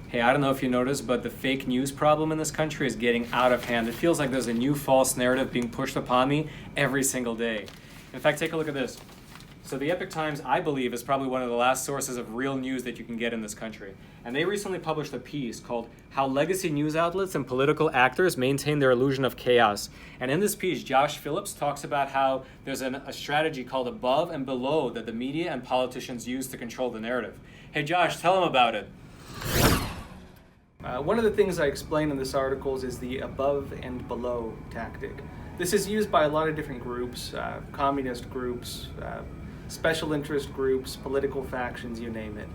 Hey, I don't know if you noticed, but the fake news problem in this country is getting out of hand. It feels like there's a new false narrative being pushed upon me every single day. In fact, take a look at this. So the Epoch Times, I believe, is probably one of the last sources of real news that you can get in this country. And they recently published a piece called How Legacy News Outlets and Political Actors Maintain Their Illusion of Chaos. And in this piece, Josh Phillips talks about how there's a strategy called above and below that the media and politicians use to control the narrative. Hey Josh, tell them about it. One of the things I explain in this article is the above and below tactic. This is used by a lot of different groups, communist groups, special interest groups, political factions, you name it.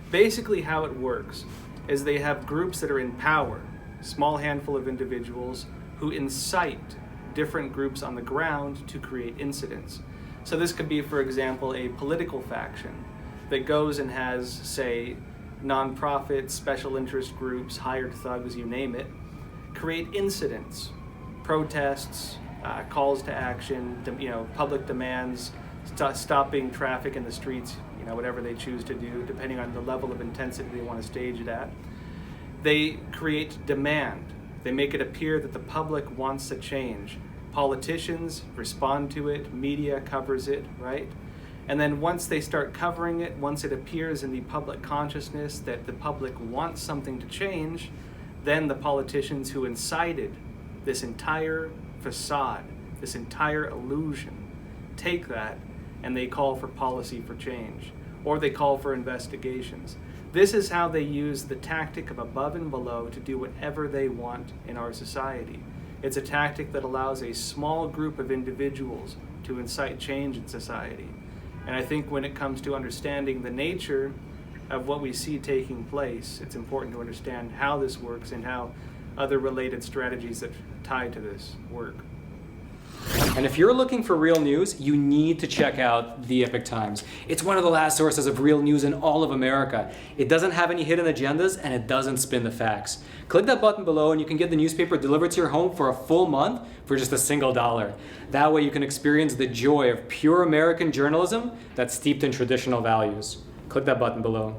Basically how it works is they have groups that are in power, small handful of individuals who incite different groups on the ground to create incidents. So this could be, for example, a political faction that goes and has, say, nonprofits, special interest groups, hired thugs, you name it, create incidents, protests, calls to action, public demands, stopping traffic in the streets, whatever they choose to do, depending on the level of intensity they want to stage it at. They create demand. They make it appear that the public wants a change. Politicians respond to it, media covers it, right? And then once they start covering it, once it appears in the public consciousness that the public wants something to change, then the politicians who incited this entire facade, this entire illusion, take that and they call for policy for change, or they call for investigations. This is how they use the tactic of above and below to do whatever they want in our society. It's a tactic that allows a small group of individuals to incite change in society. And I think when it comes to understanding the nature of what we see taking place, it's important to understand how this works and how other related strategies that tie to this work. And if you're looking for real news, you need to check out the Epoch Times. It's one of the last sources of real news in all of America. It doesn't have any hidden agendas and it doesn't spin the facts. Click that button below and you can get the newspaper delivered to your home for a full month for just $1. That way you can experience the joy of pure American journalism that's steeped in traditional values. Click that button below.